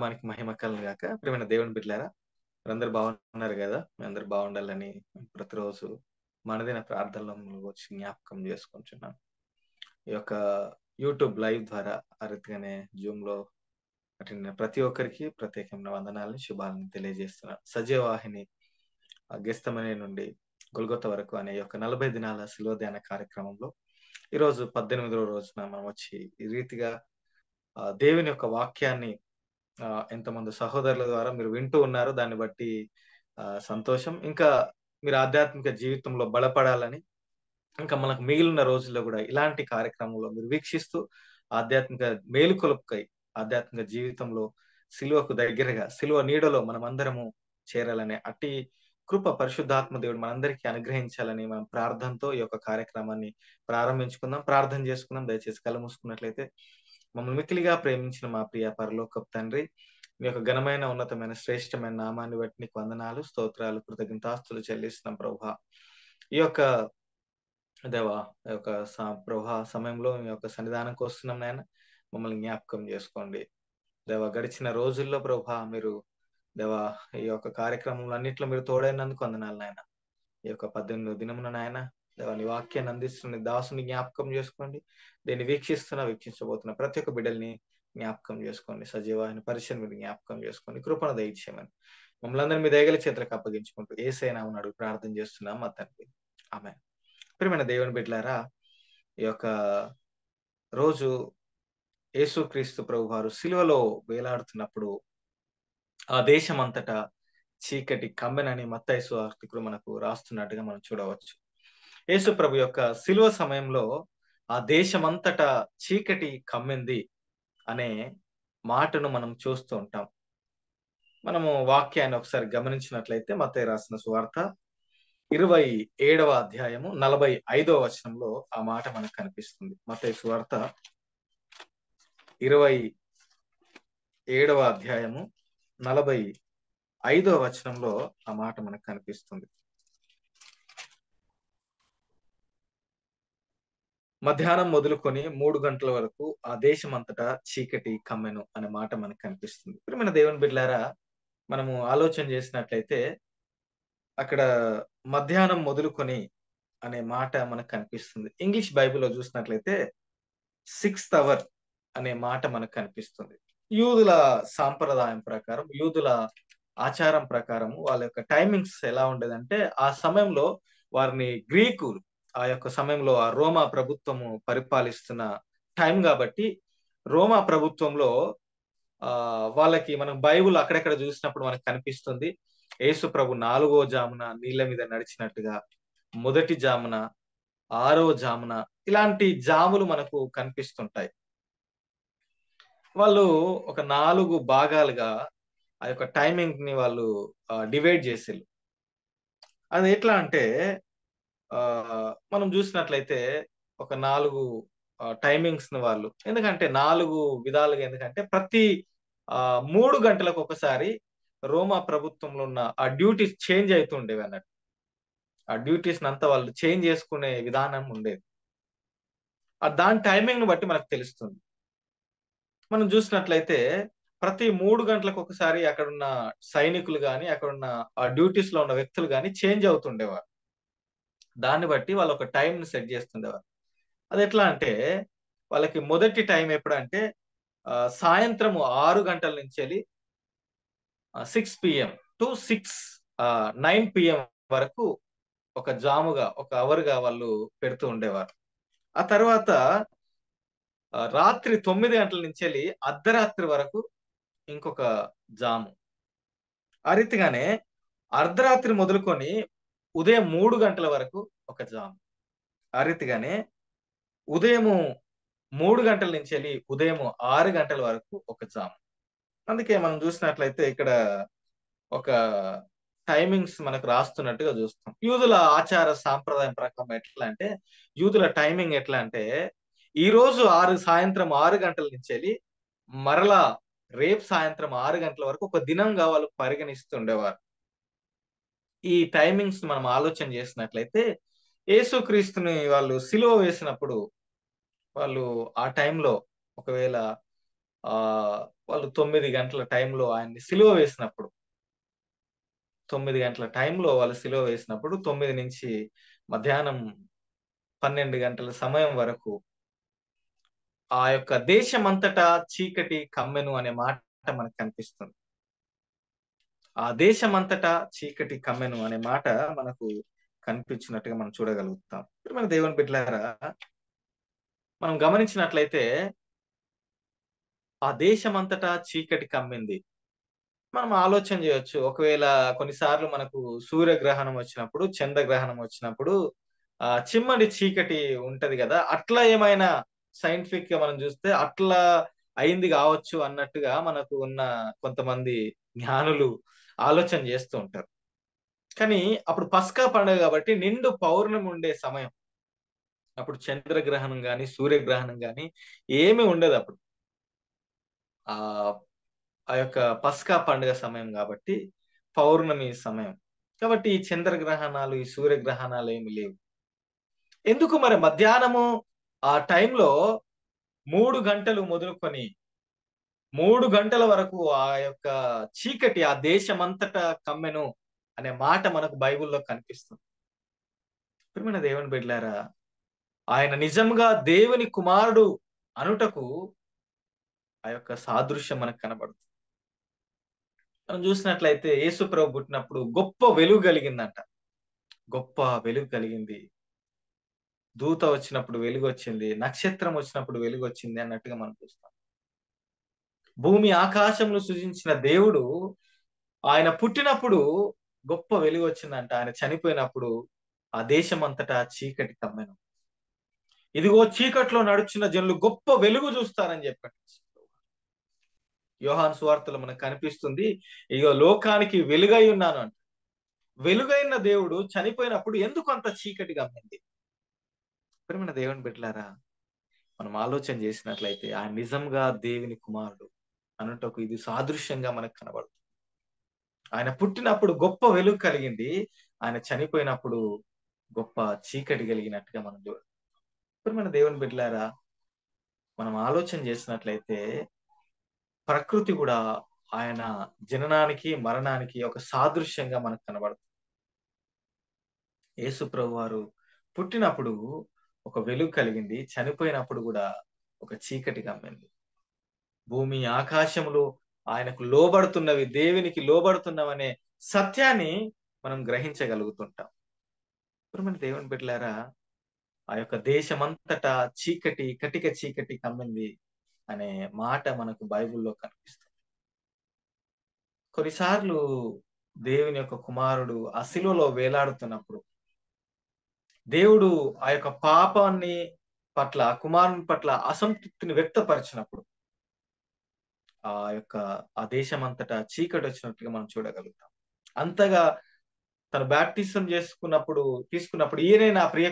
నామానికి మహిమ కలుగును గాక. ప్రియమైన దేవుని బిడ్డలారా, మీరందరూ బాగున్నారు గదా! మీ అందరూ బాగుండాలని ప్రతిరోజు మనదిన ప్రార్థనలో వచ్చి జ్ఞాపకం చేసుకుంటున్నాను. ఈ యొక్క యూట్యూబ్ లైవ్ ద్వారా ఆ రీతిగానే జూమ్‌లో అటెండ్ ప్రతి ఒక్కరికి ప్రత్యేకమైన వందనాలని, శుభాలను తెలియజేస్తున్నాను. సజీవవాహిని గెస్తమనే నుండి గొల్గొతా వరకు అనే ఈ యొక్క 40 దినాల శిలువ ధ్యాన కార్యక్రమంలో ఈరోజు 18వ రోజున మనం వచ్చి ఈ రీతిగా దేవుని యొక్క వాక్యాన్ని ఎంతమంది సహోదరుల ద్వారా మీరు వింటూ ఉన్నారో దాన్ని బట్టి సంతోషం. ఇంకా మీరు ఆధ్యాత్మిక జీవితంలో బలపడాలని, ఇంకా మనకు మిగిలిన రోజుల్లో గూడా ఇలాంటి కార్యక్రమంలో మీరు వీక్షిస్తూ ఆధ్యాత్మిక మేలుకొలుపుకై ఆధ్యాత్మిక జీవితంలో సిలువకు దగ్గరగా, సిలువ నీడలో మనమందరము చేరాలనే అట్టి కృప పరిశుద్ధాత్మ దేవుడు మనందరికీ అనుగ్రహించాలని మనం ప్రార్థనతో ఈ యొక్క కార్యక్రమాన్ని ప్రారంభించుకుందాం. ప్రార్థన చేసుకుందాం. దయచేసి కళ్ళు మూసుకున్నట్లయితే. మమ్మల్ని మిక్కిలిగా ప్రేమించిన మా ప్రియ పరలోకపు తండ్రి, మీ యొక్క ఘనమైన, ఉన్నతమైన, శ్రేష్టమైన నామాన్ని బట్టి నీకు వందనాలు, స్తోత్రాలు, కృతజ్ఞతాస్తుతులు చెల్లిస్తున్నాం ప్రభువా. ఈ యొక్క దేవా ఈ యొక్క ప్రభువా సమయంలో మీ యొక్క సన్నిధానంకి వస్తున్నాం నాయన. మమ్మల్ని జ్ఞాపకం చేసుకోండి దేవా. గడిచిన రోజుల్లో ప్రభువా మీరు దేవా ఈ యొక్క కార్యక్రమంలో అన్నిట్లో మీరు తోడైనందుకు వందనాలు నాయన. ఈ యొక్క 18వ దినమున నాయన దేవా నీ వాక్యాన్ని అందిస్తున్న దాసుని జ్ఞాపకం చేసుకోండి. దీన్ని వీక్షించబోతున్న ప్రతి ఒక్క బిడ్డల్ని జ్ఞాపకం చేసుకోండి. సజీవాన్ని పరిచయం మీరు జ్ఞాపకం చేసుకోండి. కృపణ దయచేయమని మమ్మల్ని అందరినీ మీ దయగల చేతులకు అప్పగించుకుంటూ యేసయ్య నామమున అడుగు ప్రార్థన చేస్తున్నాం మా తండ్రి. ఆమేన్. ప్రియమైన దేవుని బిడ్డలారా, ఈ యొక్క రోజు యేసుక్రీస్తు ప్రభువారు సిలువలో వేలాడుతున్నప్పుడు ఆ దేశమంతటా చీకటి కమ్మెనని మత్తయి సువార్తికుడు మనకు రాస్తున్నట్టుగా మనం చూడవచ్చు. యేసు ప్రభు యొక్క సిలువ సమయంలో ఆ దేశమంతటా చీకటి కమ్మింది అనే మాటను మనం చూస్తూ ఉంటాం. మనము వాక్యాన్ని ఒకసారి గమనించినట్లయితే మత్తయి రాసిన సువార్త 27వ అధ్యాయము 45వ వచనంలో ఆ మాట మనకు కనిపిస్తుంది. మత్తయి సువార్త 27వ అధ్యాయము 45వ వచనంలో ఆ మాట మనకు కనిపిస్తుంది. మధ్యాహ్నం మొదలుకొని 3 గంటల వరకు ఆ దేశం అంతటా చీకటి కమ్మెను అనే మాట మనకు కనిపిస్తుంది. ప్రియమైన దేవుని బిడ్డలారా, మనము ఆలోచన చేసినట్లయితే అక్కడ మధ్యాహ్నం మొదలుకొని అనే మాట మనకు కనిపిస్తుంది. ఇంగ్లీష్ బైబిల్లో చూసినట్లయితే 6th అవర్ అనే మాట మనకు కనిపిస్తుంది. యూదుల సాంప్రదాయం ప్రకారం, యూదుల ఆచారం ప్రకారం వాళ్ళ యొక్క టైమింగ్స్ ఎలా ఉండేదంటే, ఆ సమయంలో వారిని గ్రీకులు ఆ యొక్క సమయంలో ఆ రోమా ప్రభుత్వము పరిపాలిస్తున్న టైం కాబట్టి, రోమా ప్రభుత్వంలో వాళ్ళకి మనం బైబుల్ అక్కడెక్కడ చూసినప్పుడు మనకు కనిపిస్తుంది. యేసు ప్రభు 4వ జామున నీళ్ళ మీద నడిచినట్టుగా, మొదటి జామున, 6వ జామున ఇలాంటి జాములు మనకు కనిపిస్తుంటాయి. వాళ్ళు ఒక 4 భాగాలుగా ఆ యొక్క టైమింగ్ ని వాళ్ళు డివైడ్ చేసిర్రు. అది ఎట్లా అంటే మనం చూసినట్లయితే ఒక 4 టైమింగ్స్ ని వాళ్ళు ఎందుకంటే 4 విధాలుగా ఎందుకంటే ప్రతి 3 గంటలకు ఒకసారి రోమా ప్రభుత్వంలో ఉన్న ఆ డ్యూటీస్ చేంజ్ అవుతుండేవి అన్నట్టు. ఆ డ్యూటీస్ అంతా వాళ్ళు చేంజ్ చేసుకునే విధానం ఉండేది. దాని టైమింగ్ ను బట్టి మనకు తెలుస్తుంది. మనం చూసినట్లయితే ప్రతి 3 గంటలకు ఒకసారి అక్కడున్న సైనికులు గాని, అక్కడున్న ఆ డ్యూటీస్ లో ఉన్న వ్యక్తులు గాని చేంజ్ అవుతుండేవారు. దాన్ని బట్టి వాళ్ళు ఒక టైం ని సెట్ చేస్తుండేవారు. అది ఎట్లా అంటే వాళ్ళకి మొదటి టైం ఎప్పుడంటే సాయంత్రం 6 గంటల నుంచి 6 PM టు 9 PM వరకు ఒక జాముగా, ఒక అవర్‌గా వాళ్ళు పెడుతూ ఉండేవారు. ఆ తర్వాత రాత్రి 9 గంటల నుంచి అర్ధరాత్రి వరకు ఇంకొక జాము. ఆ రీతిగానే అర్ధరాత్రి మొదలుకొని ఉదయం 3 గంటల వరకు ఒక జాము. ఆ రీతిగానే ఉదయము 3 గంటల నుంచి ఉదయం 6 గంటల వరకు ఒక జాము. అందుకే మనం చూసినట్లయితే ఇక్కడ ఒక టైమింగ్స్ మనకు రాస్తున్నట్టుగా చూస్తాం. యూదుల ఆచార సాంప్రదాయం ప్రకారం ఎట్లా అంటే, యూదుల టైమింగ్ ఎట్లా అంటే, ఈరోజు సాయంత్రం 6 గంటల నుంచి మరలా రేపు సాయంత్రం 6 గంటల వరకు ఒక దినంగా వాళ్ళు పరిగణిస్తుండేవారు. ఈ టైమింగ్స్ మనం ఆలోచన చేసినట్లయితే యేసుక్రీస్తుని వాళ్ళు సిలువ వేసినప్పుడు వాళ్ళు ఆ టైంలో ఒకవేళ ఆ వాళ్ళు 9 గంటల టైంలో ఆయన్ని సిలువ వేసినప్పుడు 9 గంటల టైంలో వాళ్ళు సిలువ వేసినప్పుడు 9 నుంచి మధ్యాహ్నం 12 గంటల సమయం వరకు ఆ యొక్క దేశమంతటా చీకటి కమ్మెను అనే మాట మనకు కనిపిస్తుంది. ఆ దేశమంతటా చీకటి కమ్మెను అనే మాట మనకు కనిపించినట్టుగా మనం చూడగలుగుతాం. మన దేవుని బిడ్డలారా, మనం గమనించినట్లయితే ఆ దేశమంతటా చీకటి కమ్మింది. మనం ఆలోచన చేయొచ్చు. ఒకవేళ కొన్నిసార్లు మనకు సూర్యగ్రహణం వచ్చినప్పుడు, చంద్రగ్రహణం వచ్చినప్పుడు చిమ్మడి చీకటి ఉంటది గదా! అట్లా ఏమైనా సైంటిఫిక్‌గా మనం చూస్తే అట్లా అయింది గావచ్చు అన్నట్టుగా మనకు ఉన్న కొంతమంది జ్ఞానులు ఆలోచన చేస్తూ ఉంటారు. కానీ అప్పుడు పస్కా పండుగ గాబట్టి నిండు పౌర్ణమి ఉండే సమయం. అప్పుడు చంద్రగ్రహణం గాని, సూర్యగ్రహణం గాని ఏమి ఉండదప్పుడు. ఆహ్, ఆ యొక్క పస్కా పండుగ సమయం గాబట్టి, పౌర్ణమి సమయం. కాబట్టి ఈ చంద్రగ్రహణాలు, ఈ సూర్యగ్రహణాలు ఏమి లేవు. ఎందుకు మరి మధ్యాహ్నము ఆ టైంలో 3 గంటలు మొదలుకొని 3 గంటల వరకు ఆ యొక్క చీకటి ఆ దేశమంతటా కమ్మెను అనే మాట మనకు బైబిల్‌లో కనిపిస్తుంది. ప్రియమైన దేవుని బిడ్డలారా, ఆయన నిజంగా దేవుని కుమారుడు అనుటకు ఆ యొక్క సాదృశ్యం మనకు కనబడుతుంది. మనం చూసినట్లయితే యేసు ప్రభు పుట్టినప్పుడు గొప్ప వెలుగు కలిగిందంట. గొప్ప వెలుగు కలిగింది. దూత వచ్చినప్పుడు వెలుగొచ్చింది. నక్షత్రం వచ్చినప్పుడు వెలుగొచ్చింది అన్నట్టుగా మనం చూస్తాం. భూమి ఆకాశములు సృజించిన దేవుడు ఆయన పుట్టినప్పుడు గొప్ప వెలుగొచ్చిందంట. ఆయన చనిపోయినప్పుడు ఆ దేశమంతటా చీకటి కమ్మెను. ఇదిగో చీకట్లో నడుచున్న జనులు గొప్ప వెలుగు చూస్తారని చెప్పాడు. యోహాను సువార్తలో మనకు కనిపిస్తుంది. ఇగో లోకానికి వెలుగై ఉన్నాను అంట. వెలుగైన దేవుడు చనిపోయినప్పుడు ఎందుకు అంత చీకటి కమ్మింది? ప్రియమైన దేవుని బిడ్డలారా, మనం ఆలోచన చేసినట్లయితే ఆయన నిజంగా దేవుని కుమారుడు అనుటకు ఇది సాదృశ్యంగా మనకు కనబడుతుంది. ఆయన పుట్టినప్పుడు గొప్ప వెలుగు కలిగింది. ఆయన చనిపోయినప్పుడు గొప్ప చీకటి కలిగినట్టుగా మనం ప్రియమైన దేవుని బిడ్డలారా, మనం ఆలోచన చేసినట్లయితే ప్రకృతి కూడా ఆయన జననానికి, మరణానికి ఒక సాదృశ్యంగా మనకు కనబడుతుంది. యేసు ప్రభువారు పుట్టినప్పుడు ఒక వెలుగు కలిగింది. చనిపోయినప్పుడు గూడా ఒక చీకటి కమ్మింది. భూమి, ఆకాశములు ఆయనకు లోబడుతున్నవి, దేవునికి లోబడుతున్నవనే సత్యాన్ని మనం గ్రహించగలుగుతుంటాం. ప్రియమైన దేవుని బిడ్డలారా, ఆ యొక్క దేశమంతటా చీకటి, కటిక చీకటి కమ్మింది అనే మాట మనకు బైబిల్‌లో కనిపిస్తుంది. కొన్నిసార్లు దేవుని యొక్క కుమారుడు ఆ శిలువలో వేలాడుతున్నప్పుడు, దేవుడు ఆ యొక్క పాపాన్ని పట్ల, ఆ కుమారుని పట్ల అసంతృప్తిని వ్యక్తపరిచినప్పుడు, ఆ యొక్క ఆ దేశమంతటా చీకటొచ్చినట్టుగా మనం చూడగలుగుతాం. అంతగా తను బాప్టిజం తీసుకున్నప్పుడు ఈయనే నా ప్రియ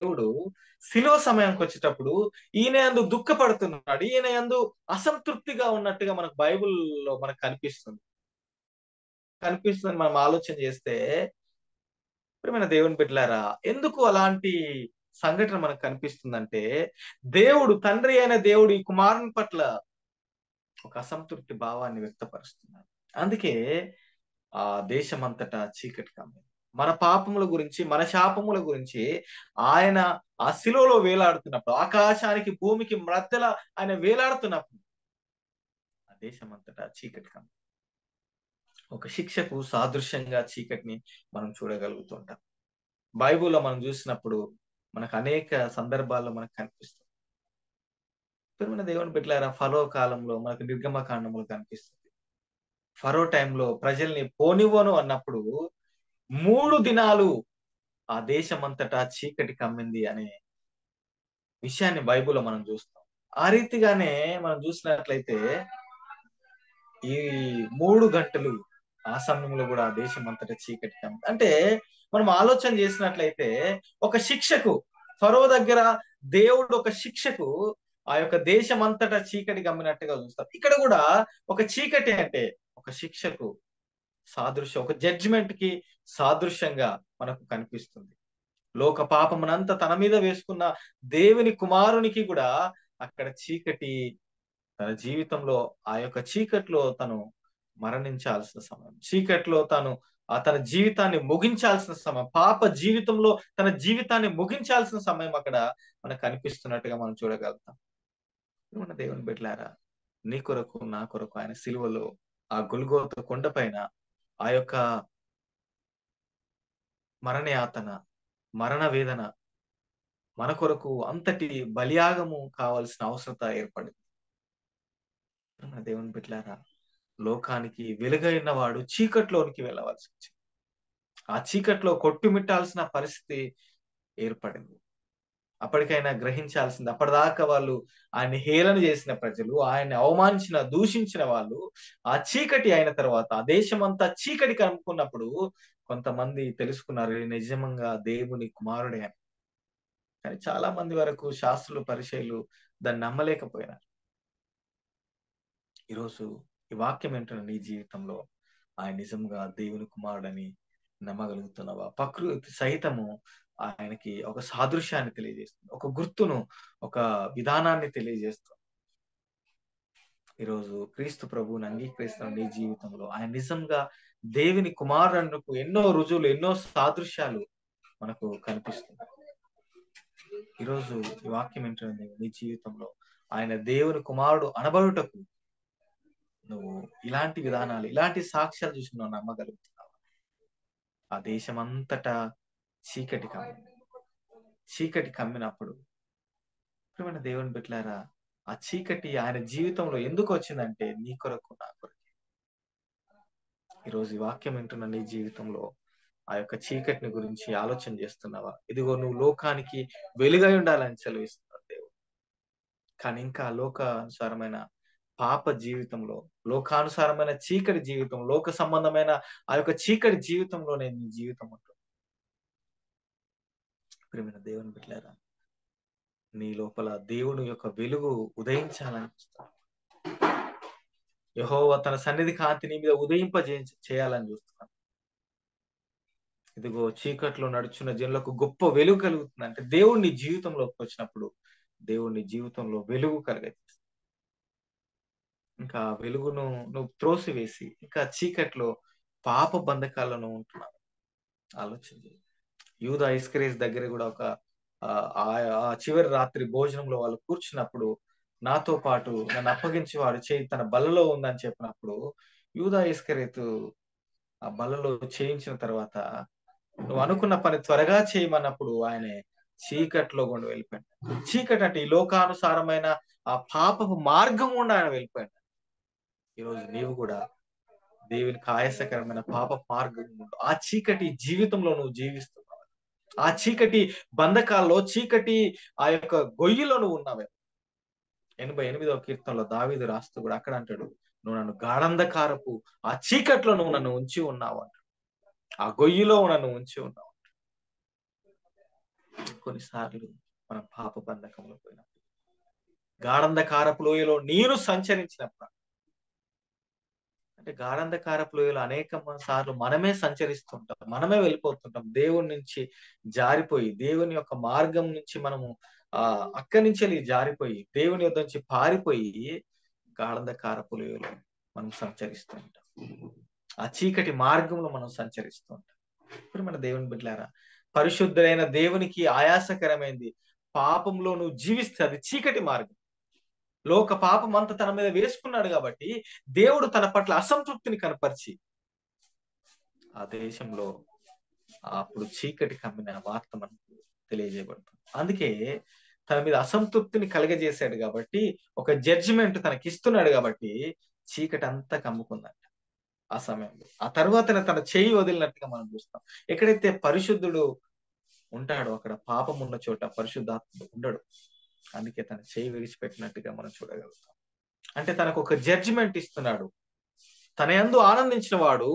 దేవుడు శిలువ సమయానికొచ్చేటప్పుడు ఈయన యందు దుఃఖపడుతున్నాడు. ఈయన యందు అసంతృప్తిగా ఉన్నట్టుగా మనకు బైబిల్‌లో మనకు కనిపిస్తుందని మనం ఆలోచన చేస్తే, ప్రియమైన దేవుని బిడ్డలారా, ఎందుకు అలాంటి సంఘటన మనకు కనిపిస్తుందంటే, తండ్రి అయిన దేవుడు ఈ కుమారుని పట్ల ఒక అసంతృప్తి భావాన్ని వ్యక్తపరుస్తున్నాడు. అందుకే ఆ దేశమంతటా చీకటి కమ్మింది. మన పాపముల గురించి, మన శాపముల గురించి ఆయన ఆ శిలువలో వేలాడుతున్నప్పుడు, ఆకాశానికి, భూమికి మధ్యల ఆయన వేలాడుతున్నప్పుడు, ఆ దేశమంతటా చీకటి కమ్మింది. ఒక శిక్షకు సాదృశ్యంగా చీకటిని మనం చూడగలుగుతుంటాం. బైబిల్‌లో మనం చూసినప్పుడు మనకు అనేక సందర్భాల్లో మనకు కనిపిస్తుంది. ప్రియమైన దేవుని బిడ్డలారా, ఫరో కాలంలో మనకు నిర్గమకాండంలో కనిపిస్తుంది. ఫరో టైంలో ప్రజల్ని పోనివ్వను అన్నప్పుడు 3 దినాలు ఆ దేశమంతటా చీకటి కమ్మింది అనే విషయాన్ని బైబిల్‌లో మనం చూస్తాం. ఆ రీతిగానే మనం చూసినట్లయితే ఈ 3 గంటలు ఆ సమయంలో గూడా ఆ దేశమంతటా చీకటి కమ్మింది. అంటే మనం ఆలోచన చేసినట్లయితే ఒక శిక్షకు ఫరో దగ్గర దేవుడు ఒక శిక్షకు ఆ యొక్క దేశమంతటా చీకటి కమ్మినట్టుగా చూస్తాం. ఇక్కడ గూడా ఒక చీకటి అంటే ఒక శిక్షకు ఒక జడ్జిమెంట్‌కి సాదృశ్యంగా మనకు కనిపిస్తుంది. లోక పాపమునంతా తన మీద వేసుకున్న దేవుని కుమారునికి గూడా అక్కడ చీకటి తన జీవితంలో ఆ యొక్క చీకట్లో తను మరణించాల్సిన సమయం. చీకట్లో తన జీవితాన్ని ముగించాల్సిన సమయం. పాప జీవితంలో తన జీవితాన్ని ముగించాల్సిన సమయం అక్కడ మనకు కనిపిస్తున్నట్టుగా మనం చూడగలుగుతాం. మన దేవుని బిడ్డలారా, నీ కొరకు, నా కొరకు ఆయన సిలువలో ఆ గొల్గోతా కొండపైన ఆ యొక్క మరణయాతన, మరణ వేదన మన కొరకు అంతటి బలియాగము కావాల్సిన అవసరత ఏర్పడింది. మన దేవుని బిడ్డలారా, లోకానికి వెలుగైన వాడు చీకట్లోనికి వెళ్ళవలసి వచ్చింది. ఆ చీకట్లో కొట్టుమిట్టాల్సిన పరిస్థితి ఏర్పడింది. అప్పటికైనా గ్రహించాల్సింది. అప్పటిదాకా వాళ్ళు ఆయన్ని హేళన చేసిన ప్రజలు, ఆయన్ని అవమానించిన, దూషించిన వాళ్ళు, ఆ చీకటి అయిన తర్వాత ఆ దేశమంతా చీకటి కమ్ముకున్నప్పుడు కొంతమంది తెలుసుకున్నారు ఈయన నిజంగా దేవుని కుమారుడే అని. కానీ చాలా మంది వరకు శాస్త్రులు, పరిసయ్యులు దాన్ని నమ్మలేకపోయినారు. ఈరోజు ఈ వాక్యం ఏంటంటే నీ జీవితంలో ఆయన నిజంగా దేవుని కుమారుడని నమ్మగలుగుతున్నావా? ప్రకృతి సహితము ఆయనకి ఒక సాదృశ్యాన్ని తెలియజేస్తుంది. ఒక గుర్తును, ఒక విధానాన్ని తెలియజేస్తుంది. ఈరోజు క్రీస్తు ప్రభువుని అంగీకరిస్తున్న నీ జీవితంలో ఆయన నిజంగా దేవుని కుమారుడుకు ఎన్నో రుజువులు, ఎన్నో సాదృశ్యాలు మనకు కనిపిస్తుంది. ఈరోజు ఈ వాక్యం ఏంటంటే నీ జీవితంలో ఆయన దేవుని కుమారుడు అనబడుటకు నువ్వు ఇలాంటి విధానాలు, ఇలాంటి సాక్ష్యాలు చూసి నువ్వు నమ్మగలుగుతున్నావు. ఆ దేశమంతటా చీకటి కమ్మింది. చీకటి కమ్మినప్పుడు ప్రియమైన దేవుని బిడ్డలారా, ఆ చీకటి ఆయన జీవితంలో ఎందుకు వచ్చిందంటే నీ కొరకు, నా కొరకు. ఈరోజు ఈ వాక్యం వింటున్న నీ జీవితంలో ఆ యొక్క చీకటిని గురించి ఆలోచన చేస్తున్నావా? ఇదిగో నువ్వు లోకానికి వెలుగై ఉండాలని సెలవిస్తున్నాడు దేవుడు. కానీ ఇంకా లోకానుసారమైన పాప జీవితంలో, లోకానుసారమైన చీకటి జీవితం, లోక సంబంధమైన ఆ యొక్క చీకటి జీవితంలోనే నీ జీవితం ఉంటుంది. ప్రియమైన దేవుని బిడ్డలారా, నీ లోపల దేవుని యొక్క వెలుగు ఉదయించాలని చూస్తాడు. యెహోవా తన సన్నిధి కాంతి నీ మీద చేయాలని చూస్తున్నాడు. ఇదిగో చీకట్లో నడుచున్న జనులకు గొప్ప వెలుగు కలుగుతుంది. అంటే దేవుడు నీ జీవితంలోకి వచ్చినప్పుడు దేవుడు నీ జీవితంలో వెలుగు కలగజేస్తాడు. ఇంకా వెలుగును నువ్వు త్రోసివేసి ఇంకా చీకట్లో పాప బంధకాలను ఉంటున్నావు. ఆలోచించి యూదా ఇస్కరేస్ దగ్గర కూడా ఒక ఆ చివరి రాత్రి భోజనంలో వాళ్ళు కూర్చున్నప్పుడు నాతో పాటు నన్ను అప్పగించి వాడు చేయి తన బలలో ఉందని చెప్పినప్పుడు యూదా ఇస్కరేతు ఆ బలలో చేయించిన తర్వాత నువ్వు అనుకున్న పని త్వరగా చేయమన్నప్పుడు ఆయన చీకట్లో గుండా వెళ్ళిపోయాడు. చీకటి అంటే ఈ లోకానుసారమైన ఆ పాపపు మార్గం గుండా ఆయన వెళ్ళిపోయాడు. ఈరోజు నీవు కూడా దేవునికి ఆయాసకరమైన పాప మార్గం ఆ చీకటి జీవితంలో నువ్వు జీవిస్తున్నావు. ఆ చీకటి బంధకాల్లో, చీకటి ఆ యొక్క గొయ్యిలో నువ్వు ఉన్నావే. 88వ కీర్తనలో దావీదు రాస్తూ కూడా అక్కడ అంటాడు, నువ్వు నన్ను గాఢంధకారపు ఆ చీకట్లో నువ్వు నన్ను ఉంచి ఉన్నావు అంటాడు. ఆ గొయ్యిలో నన్ను ఉంచి ఉన్నావు. కొన్నిసార్లు మనం పాప బంధకంలో పోయినప్పుడు, గాఢంధకారపు లోయలో నేను సంచరించినప్పుడు, అంటే గాఢంధకారపు లోయలో అనేక సార్లు మనమే సంచరిస్తుంటాం, మనమే వెళ్ళిపోతుంటాం. దేవుని నుంచి జారిపోయి, దేవుని యొక్క మార్గం నుంచి మనము అక్కడి నుంచి వెళ్ళి జారిపోయి, దేవుని యొద్ద నుంచి పారిపోయి గాఢంధకారపు లోయలో మనం సంచరిస్తూ ఉంటాం. ఆ చీకటి మార్గంలో మనం సంచరిస్తూ ఉంటాం. ఇప్పుడు మన దేవుని బిడ్డలారా, పరిశుద్ధులైన దేవునికి ఆయాసకరమైంది పాపంలో నువ్వు జీవిస్తే అది చీకటి మార్గం. లోక పాపం అంతా తన మీద వేసుకున్నాడు కాబట్టి దేవుడు తన పట్ల అసంతృప్తిని కనపరిచి ఆ దేశంలో అప్పుడు చీకటి కమ్మిన వార్త మనకు తెలియజేయబడుతుంది. అందుకే తన మీద అసంతృప్తిని కలగజేశాడు కాబట్టి, ఒక జడ్జిమెంట్ తనకి ఇస్తున్నాడు కాబట్టి చీకటి అంతా కమ్ముకుందంట ఆ సమయంలో. ఆ తర్వాత తన చేయి వదిలినట్టుగా మనం చూస్తాం. ఎక్కడైతే పరిశుద్ధుడు ఉంటాడో అక్కడ పాపం ఉన్న చోట పరిశుద్ధాత్ముడు ఉండడు. అందుకే తన చేయి విడిచిపెట్టినట్టుగా మనం చూడగలుగుతాం. అంటే తనకు ఒక జడ్జిమెంట్ ఇస్తున్నాడు. తన యందు ఆనందించిన వాడు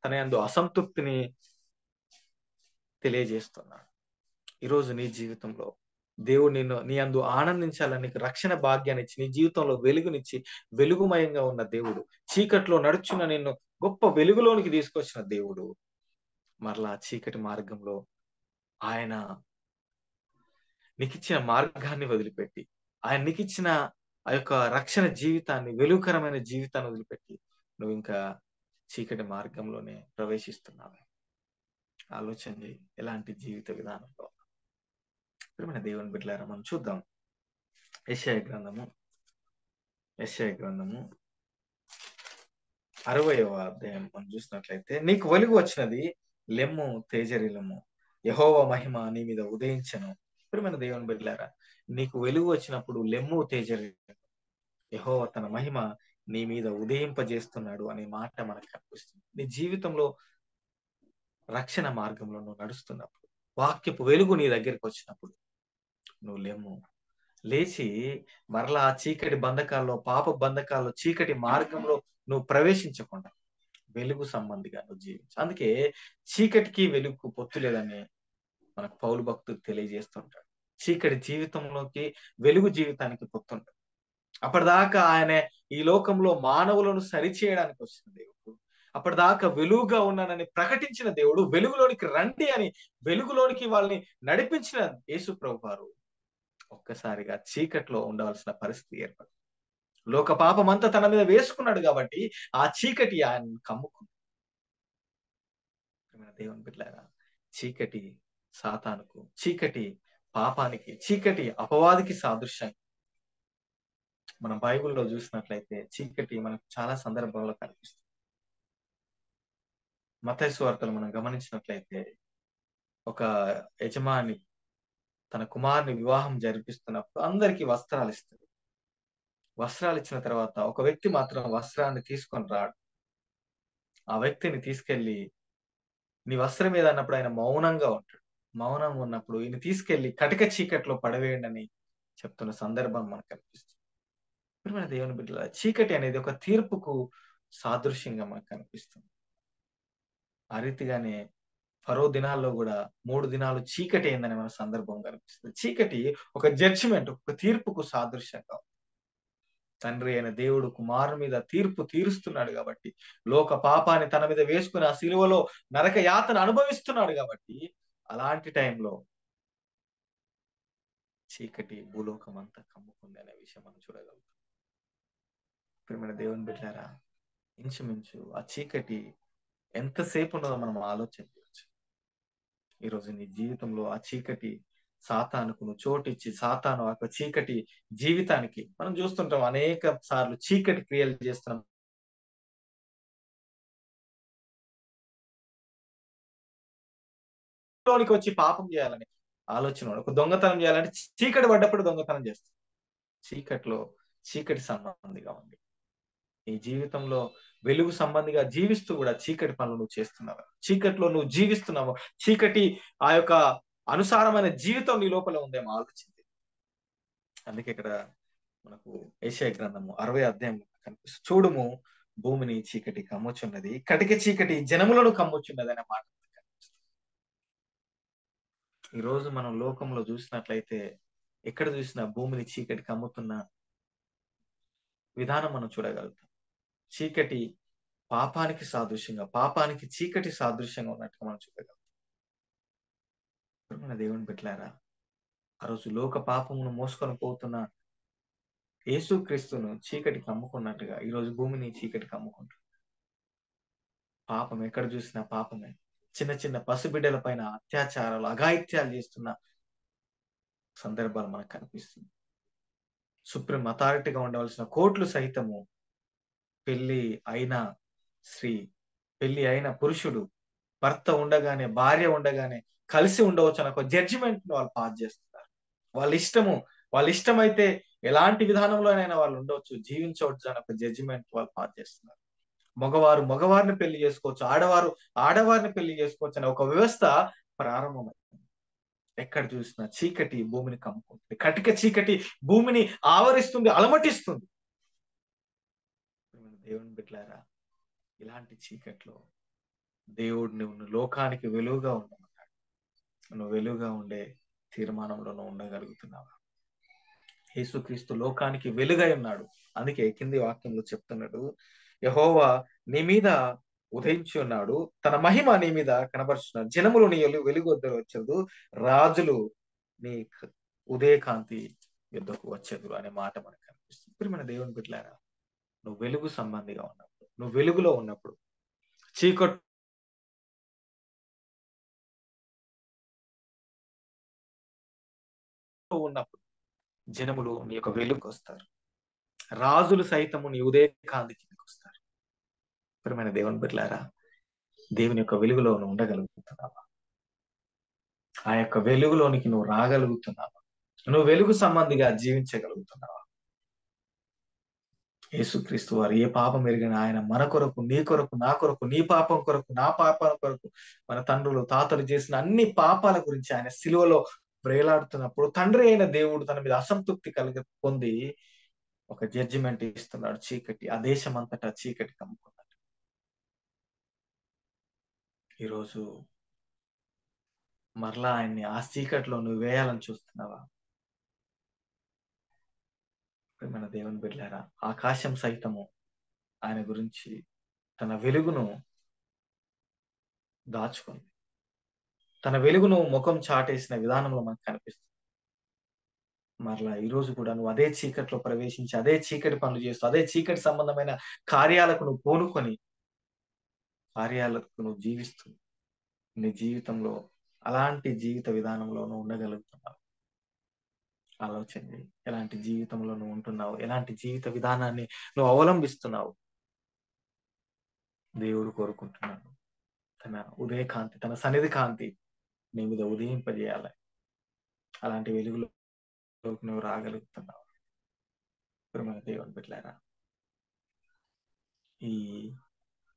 తన యందు అసంతృప్తిని తెలియజేస్తున్నాడు. ఈరోజు నీ జీవితంలో దేవుడు నీ యందు ఆనందించాలని నీకు రక్షణ భాగ్యాన్ని ఇచ్చి, నీ జీవితంలో వెలుగునిచ్చి, వెలుగుమయంగా ఉన్న దేవుడు, చీకట్లో నడుచున్న నిన్ను గొప్ప వెలుగులోనికి తీసుకొచ్చిన దేవుడు మరలా చీకటి మార్గంలో ఆయన నీకిచ్చిన మార్గాన్ని వదిలిపెట్టి ఆయన నీకు ఇచ్చిన ఆ యొక్క రక్షణ జీవితాన్ని, వెలుగుకరమైన జీవితాన్ని వదిలిపెట్టి నువ్వు ఇంకా చీకటి మార్గంలోనే ప్రవేశిస్తున్నావు. ఆలోచన చేయి, ఎలాంటి జీవిత విధానంలో. ప్రియమైన దేవుని బిడ్డలారా, మనం చూద్దాం యెషయా గ్రంథము 60వ అధ్యాయం మనం చూసినట్లయితే, నీకు వెలుగు వచ్చినది, లెమ్ము తేజరిల్లుము, యెహోవా మహిమ నీ మీద ఉదయించెను. ప్రియమైన దేవుని బిడ్డలారా, నీకు వెలుగు వచ్చినప్పుడు లెమ్ము తేజరిల్లుము, యెహోవా తన మహిమ నీ మీద ఉదయింపజేస్తున్నాడు అనే మాట మనకు కనిపిస్తుంది. నీ జీవితంలో రక్షణ మార్గంలో నువ్వు నడుస్తున్నప్పుడు, వాక్యపు వెలుగు నీ దగ్గరికి వచ్చినప్పుడు నువ్వు లెమ్ము, లేచి మరలా ఆ చీకటి బంధకాల్లో, పాప బంధకాల్లో, చీకటి మార్గంలో నువ్వు ప్రవేశించకుండా వెలుగు సంబంధిగా నువ్వు జీవించు. అందుకే చీకటికి వెలుగుకు పొత్తు లేదని మనకు పౌలు భక్తుడు తెలియజేస్తుంటాడు. చీకటి జీవితంలోకి వెలుగు జీవితానికి పొత్తుంటాడు. అప్పటిదాకా ఆయన ఈ లోకంలో మానవులను సరిచేయడానికి వచ్చిన దేవుడు, అప్పటిదాకా వెలుగుగా ఉన్నానని ప్రకటించిన దేవుడు, వెలుగులోనికి రండి అని వెలుగులోనికి వాళ్ళని నడిపించిన యేసు ప్రభువారు ఒక్కసారిగా చీకట్లో ఉండవలసిన పరిస్థితి ఏర్పడింది. లోక పాపమంతా తన మీద వేసుకున్నాడు కాబట్టి ఆ చీకటి ఆయన కమ్ముకుంది. దేవుని బిడ్డలారా, చీకటి సాతానుకు, చీకటి పాపానికి, చీకటి అపవాదికి సాదృశ్యం. మనం బైబిల్లో చూసినట్లయితే చీకటి మనకు చాలా సందర్భాల్లో కనిపిస్తుంది. మత్తయి సువార్తలు మనం గమనించినట్లయితే, ఒక యజమాని తన కుమారుని వివాహం జరిపిస్తున్నప్పుడు అందరికీ వస్త్రాలు ఇస్తాడు. వస్త్రాలు ఇచ్చిన తర్వాత ఒక వ్యక్తి మాత్రం వస్త్రాన్ని తీసుకొని రాడు. ఆ వ్యక్తిని తీసుకెళ్లి, నీ వస్త్రం మీద అన్నప్పుడు ఆయన మౌనంగా ఉంటాడు. మౌనం ఉన్నప్పుడు ఈయన తీసుకెళ్లి కటిక చీకట్లో పడవేయండి అని చెప్తున్న సందర్భం మనకు కనిపిస్తుంది. ప్రియమైన దేవుని బిడ్డలారా, చీకటి అనేది ఒక తీర్పుకు సాదృశ్యంగా మనకు కనిపిస్తుంది. ఆ రీతిగానే ఫరో దినాల్లో కూడా 3 దినాలు చీకటి అయిందని మన సందర్భం కనిపిస్తుంది. చీకటి ఒక జడ్జిమెంట్, ఒక తీర్పుకు సాదృశ్యంగా. తండ్రి అయిన దేవుడు కుమారుని మీద తీర్పు తీరుస్తున్నాడు కాబట్టి, లోక పాపాన్ని తన మీద వేసుకుని ఆ శిలువలో నరక యాతన అనుభవిస్తున్నాడు కాబట్టి, అలాంటి టైంలో చీకటి భూలోకం అంతా కమ్ముకుంది అనే విషయం మనం చూడగలుగుతాం. ప్రియమైన దేవుని బిడ్డలారా, ఇంచుమించు ఆ చీకటి ఎంతసేపు ఉన్నదో మనం ఆలోచన చేయవచ్చు. ఈరోజు నీ జీవితంలో ఆ చీకటి సాతానుకు నువ్వు చోటిచ్చి, సాతాను ఆ చీకటి జీవితానికి మనం చూస్తుంటాం అనేక సార్లు చీకటి క్రియలు చేస్తున్నాం. లోనికి వచ్చి పాపం చేయాలని ఆలోచన, ఒక దొంగతనం చేయాలంటే చీకటి పడ్డప్పుడు దొంగతనం చేస్తాం. చీకటిలో చీకటి సంబంధిగా ఉంది. నీ జీవితంలో వెలుగు సంబంధిగా జీవిస్తూ కూడా చీకటి పనులు నువ్వు చేస్తున్నావు. చీకటిలో నువ్వు జీవిస్తున్నావు. చీకటి ఆ యొక్క అనుసారమైన జీవితం నీ లోపల ఉందేమో ఆలోచించి. అందుకే ఇక్కడ మనకు యెషయా గ్రంథము 60వ అధ్యాయం కనిపిస్తుంది. చూడుము, భూమిని చీకటి కమ్ముచున్నది, కటిక చీకటి జనములను కమ్ముచున్నది అనే మాట కనిపిస్తుంది. ఈ రోజు మనం లోకంలో చూసినట్లయితే ఎక్కడ చూసినా భూమిని చీకటి కమ్ముతున్న విధానం మనం చూడగలుగుతాం. చీకటి పాపానికి సాదృశ్యంగా, పాపానికి చీకటి సాదృశ్యంగా ఉన్నట్టుగా మనం చూడగలుగుతాం. మన దేవుని బిడ్డలారా, ఆ రోజు లోక పాపమును మోసుకొని పోతున్న యేసుక్రీస్తును చీకటి కమ్ముకున్నట్టుగా ఈ రోజు భూమిని చీకటి కమ్ముకుంటుంది. పాపం ఎక్కడ చూసినా పాపమే. చిన్న చిన్న పసిబిడ్డల పైన అత్యాచారాలు, అఘాయిత్యాలు చేస్తున్న సందర్భాలు మనకు కనిపిస్తుంది. సుప్రీం అథారిటీగా ఉండవలసిన కోర్టులు సైతము పెళ్లి అయిన స్త్రీ, పెళ్లి అయిన పురుషుడు, భర్త ఉండగానే, భార్య ఉండగానే కలిసి ఉండవచ్చు అని ఒక జడ్జిమెంట్ వాళ్ళు పాస్ చేస్తున్నారు. వాళ్ళ ఇష్టమైతే ఎలాంటి విధానంలోనైనా వాళ్ళు ఉండవచ్చు, జీవించవచ్చు అని ఒక జడ్జిమెంట్ వాళ్ళు పాస్ చేస్తున్నారు. మగవారు మగవారిని పెళ్లి చేసుకోవచ్చు, ఆడవారు ఆడవారిని పెళ్లి చేసుకోవచ్చు అనే ఒక వ్యవస్థ ప్రారంభమైంది. ఎక్కడ చూసినా చీకటి భూమిని కమ్ముకుంటుంది. కటిక చీకటి భూమిని ఆవరిస్తుంది, అలమటిస్తుంది. దేవుని బిడ్డలారా, ఇలాంటి చీకట్లో దేవుడు నువ్వు లోకానికి వెలుగుగా ఉండమన్నాడు. నువ్వు వెలుగుగా ఉండే తీర్మానంలో నువ్వు ఉండగలుగుతున్నావా? యేసుక్రీస్తు లోకానికి వెలుగై ఉన్నాడు. అందుకే కింది వాక్యంలో చెప్తున్నాడు, యెహోవా నీ మీద ఉదయించి ఉన్నాడు, తన మహిమ నీ మీద కనబరుచున్నాడు, జనములు నీ వెలుగు వద్దకు వచ్చదు, రాజులు నీ ఉదయకాంతి యుద్ధకు వచ్చేదురు అనే మాట మనకు కనిపిస్తుంది. ప్రియమైన దేవుని బిడ్డలారా, నువ్వు వెలుగు సంబంధిగా ఉన్నప్పుడు, నువ్వు వెలుగులో ఉన్నప్పుడు, చీకట్లో ఉన్నప్పుడు జనములు నీ యొక్క వెలుగుకు వస్తారు. రాజులు సైతము నీ ఉదయ కాంతి కిందకు వస్తారు. ప్రియమైన దేవుని బిడ్డలారా, దేవుని యొక్క వెలుగులో నువ్వు ఉండగలుగుతున్నావా? ఆ యొక్క వెలుగులోనికి నువ్వు రాగలుగుతున్నావా? నువ్వు వెలుగు సంబంధిగా జీవించగలుగుతున్నావా? యేసుక్రీస్తు వారు ఏ పాపం ఎరిగిన ఆయన మన కొరకు, నీ కొరకు, నా కొరకు, నీ పాపం కొరకు, నా పాపాల కొరకు, మన తండ్రులు తాతలు చేసిన అన్ని పాపాల గురించి ఆయన సిలువలో వ్రేలాడుతున్నప్పుడు తండ్రి అయిన దేవుడు తన మీద అసంతృప్తి పొంది ఒక జడ్జిమెంట్ ఇస్తున్నాడు. చీకటి ఆ దేశం అంతటా చీకటి కమ్ముకున్నాడు. ఈరోజు మరలా ఆయన్ని ఆ చీకటిలో నువ్వు వేయాలని చూస్తున్నావా? మన దేవుని బిడ్డలారా, ఆకాశం సైతము ఆయన గురించి తన వెలుగును దాచుకుంది. తన వెలుగును ముఖం చాటేసిన విధానంలో మనకు కనిపిస్తుంది. మరలా ఈ రోజు కూడా నువ్వు అదే చీకట్లో ప్రవేశించి అదే చీకటి పనులు చేస్తూ అదే చీకటి సంబంధమైన కార్యాలకు నువ్వు పూనుకొని కార్యాలకు నువ్వు జీవిస్తూ నీ జీవితంలో అలాంటి జీవిత విధానంలో నువ్వు ఉండగలుగుతున్నావు. ఆలోచన చేయి. ఎలాంటి జీవితంలో నువ్వు ఉంటున్నావు, ఎలాంటి జీవిత విధానాన్ని నువ్వు అవలంబిస్తున్నావు. దేవుడు కోరుకుంటున్నాడు తన ఉదయ కాంతి, తన సన్నిధి కాంతి నీ మీద ఉదయింపజేయాలి. అలాంటి వెలుగులోకి నువ్వు రాగలుగుతున్నావు. ప్రియమైన దేవుని బిడ్డలారా, ఈ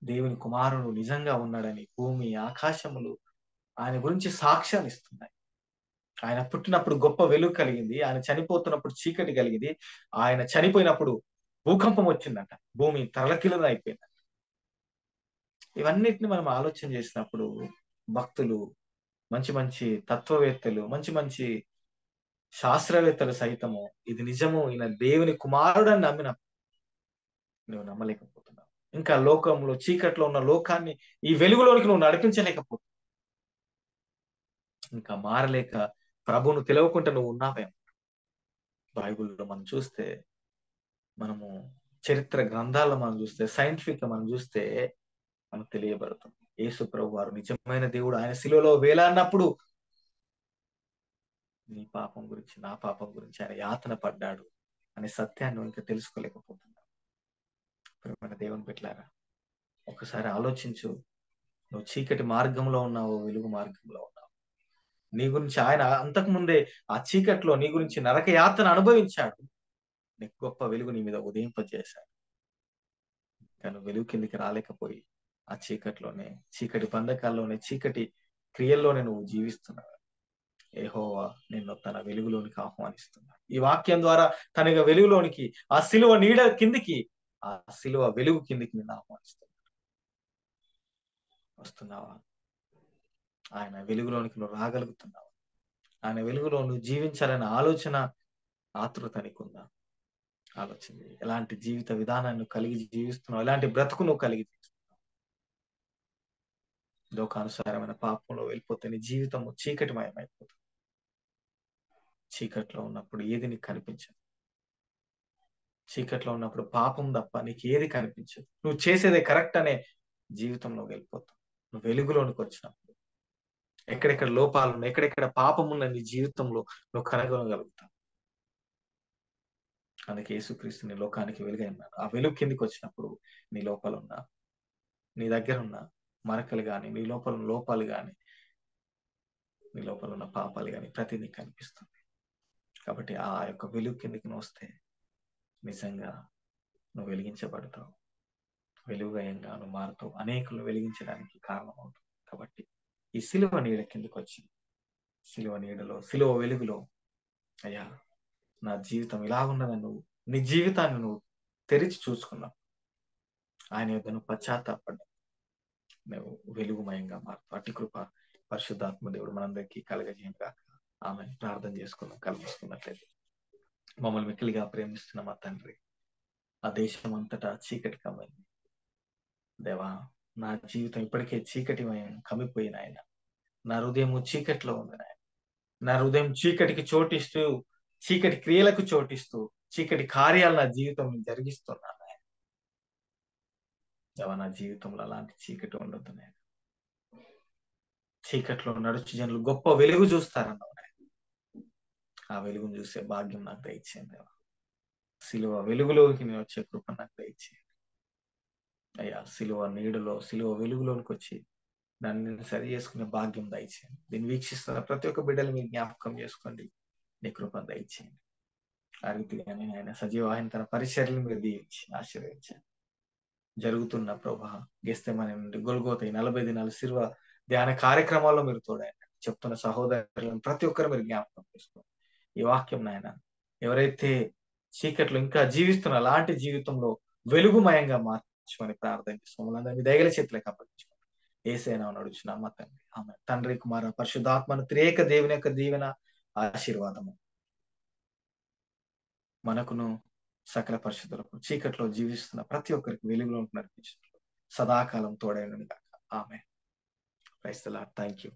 దేవుని కుమారుడు నిజంగా ఉన్నాడని భూమి ఆకాశములు ఆయన గురించి సాక్ష్యం ఇస్తున్నాయి. ఆయన పుట్టినప్పుడు గొప్ప వెలుగు కలిగింది, ఆయన చనిపోతున్నప్పుడు చీకటి కలిగింది, ఆయన చనిపోయినప్పుడు భూకంపం వచ్చిందంట, భూమి తలకిలన అయిపోయిందంట. ఇవన్నిటిని మనం ఆలోచన చేసినప్పుడు భక్తులు, మంచి మంచి తత్వవేత్తలు, మంచి మంచి శాస్త్రవేత్తలు సైతము ఇది నిజము, ఈయన దేవుని కుమారుడని నమ్మిన నువ్వు నమ్మలేకపోతున్నావు. ఇంకా లోకంలో చీకట్లో ఉన్న లోకాన్ని ఈ వెలుగులోనికి నువ్వు నడిపించలేకపోతున్నావు. ఇంకా మారలేక ప్రభువును తెలియకుండా నువ్వు ఉన్నావేమో. బైబిల్లో మనం చూస్తే, మనము చరిత్ర గ్రంథాల్లో మనం చూస్తే, సైంటిఫిక్ గా మనం చూస్తే మనకు తెలియబడుతుంది యేసు ప్రభు వారు నిజమైన దేవుడు. ఆయన శిలువలో వేలాడినప్పుడు నీ పాపం గురించి, నా పాపం గురించి ఆయన యాతన పడ్డాడు అనే సత్యాన్ని ఇంకా తెలుసుకోలేకపోతున్నావు. ప్రియమైన దేవుని బిడ్డలారా, ఒకసారి ఆలోచించు. నువ్వు చీకటి మార్గంలో ఉన్నావు, వెలుగు మార్గంలో ఉన్నావు. నీ గురించి ఆయన అంతకు ముందే ఆ చీకట్లో నీ గురించి నరక యాతన అనుభవించాడు. నీకు గొప్ప వెలుగు నీ మీద ఉదయింపజేశాడు. కానీ వెలుగు కిందికి రాలేకపోయి ఆ చీకట్లోనే, చీకటి బంధకాల్లోనే, చీకటి క్రియల్లోనే నువ్వు జీవిస్తున్నావు. యెహోవా నిన్ను తన వెలుగులోనికి ఆహ్వానిస్తున్నాడు. ఈ వాక్యం ద్వారా తన వెలుగులోనికి, ఆ సిలువ నీడ కిందికి, ఆ సిలువ వెలుగు కిందికి నిన్ను ఆహ్వానిస్తున్నాడు. వస్తున్నావా? ఆయన వెలుగులోనికి నువ్వు రాగలుగుతున్నావు. ఆయన వెలుగులో నువ్వు జీవించాలనే ఆలోచన, ఆతృత నీకుందా? ఆలోచన. ఎలాంటి జీవిత విధానాన్ని కలిగి జీవిస్తున్నావు, ఎలాంటి బ్రతుకు నువ్వు కలిగి జీవిస్తున్నావు? లోకానుసారమైన పాపంలో వెళ్ళిపోతే నీ జీవితము చీకటిమయమైపోతుంది. చీకట్లో ఉన్నప్పుడు ఏది నీకు కనిపించదు. చీకట్లో ఉన్నప్పుడు పాపం తప్ప నీకు ఏది కనిపించదు. నువ్వు చేసేదే కరెక్ట్ అనే జీవితంలో వెళ్ళిపోతావు. నువ్వు వెలుగులోనికి వచ్చినప్పుడు ఎక్కడెక్కడ లోపాలు ఉన్నాయి, ఎక్కడెక్కడ పాపం ఉన్న నీ జీవితంలో నువ్వు కనుగొనగలుగుతావు. అందుకే యేసుక్రీస్తు నీ లోకానికి వెలుగై ఉన్నాడు. ఆ వెలుగు కిందికి వచ్చినప్పుడు నీ లోపల ఉన్న, నీ దగ్గర ఉన్న మరకలు గాని, నీ లోపల లోపాలు గాని, నీ లోపల ఉన్న పాపాలు గాని ప్రతి నీకు కనిపిస్తుంది. కాబట్టి ఆ యొక్క వెలుగు కిందికి నువ్వు వస్తే నిజంగా నువ్వు వెలిగించబడతావు. వెలుగుగా నువ్వు మారుతావు. అనేకులు వెలిగించడానికి కారణం అవుతుంది. కాబట్టి ఈ సిలువ నీడ కిందకి వచ్చి, సిలువ నీడలో, సిలువ వెలుగులో, అయ్యా నా జీవితం ఇలా ఉన్నదని నువ్వు నీ జీవితాన్ని నువ్వు తెరిచి చూసుకున్నావు. ఆయన యొక్క నువ్వు పశ్చాత్తాపడ్డావు. నువ్వు వెలుగుమయంగా మారుతావు. అట్టి కృప పరిశుద్ధాత్మ దేవుడు మనందరికీ కలగజేయను గాక. ఆమె ప్రార్థన చేసుకున్నాం. కల్పిస్తున్నట్లయితే, మమ్మల్ని మిక్కిలిగా ప్రేమిస్తున్న మా తండ్రి, ఆ దేశం అంతటా చీకటి కమ్మింది దేవా. నా జీవితం ఇప్పటికే చీకటిమయం కమ్మిపోయిన ఆయన, నా హృదయం చీకటిలో ఉంది నాయన. నా హృదయం చీకటికి చోటిస్తూ చీకటి క్రియలకు చోటిస్తూ చీకటి కార్యాలు నా జీవితంలో జరిగిస్తున్నాను. నా జీవితంలో అలాంటి చీకటి ఉండదు. నేను చీకట్లో నడుచు జనులు గొప్ప వెలుగు చూస్తారన్నావు. ఆ వెలుగును చూసే భాగ్యం నాకు దయచేయండి. సిలువ వెలుగులోకి నేను వచ్చే కృప నాకు దయచేయండి అయ్యా. సిలువ నీడలో సిలువ వెలుగులోనికి వచ్చి దాన్ని నేను సరి చేసుకునే భాగ్యం దయచేయండి. దీన్ని వీక్షిస్తున్న ప్రతి ఒక్క బిడ్డలు మీరు జ్ఞాపకం చేసుకోండి. నీ కృప దయచేయండి. ఆ రీతిగానే ఆయన సజీవాహిని తన పరిచర్యలు మీరు దీవించి ఆశీర్వదించండి. జరుగుతున్న ప్రభా గెస్తేమని నుండి గొల్గోత 40 దినాలు శిలువ ధ్యాన కార్యక్రమాల్లో మీరు తోడైనా చెప్తున్న సహోదరులను ప్రతి ఒక్కరు మీరు జ్ఞాపకం చేసుకోండి. ఈ వాక్యం నాయన ఎవరైతే చీకట్లో ఇంకా జీవిస్తున్న అలాంటి జీవితంలో వెలుగుమయంగా మార్చమని ప్రార్థన చేస్తున్నాం. మీ దయగల చేతులకు అప్పగించుకోండి. ఏసైనా నడుచున్నామా తండ్రి. ఆమె తండ్రి కుమార పరిశుద్ధాత్మను త్రియేక దేవుని యొక్క దీవెన ఆశీర్వాదము మనకును సకల పరిశుద్ధులకు చీకట్లో జీవిస్తున్న ప్రతి ఒక్కరికి వెలుగులో నడిపించు సదాకాలం తోడైనను గాక. Amen. Praise the Lord. Thank you.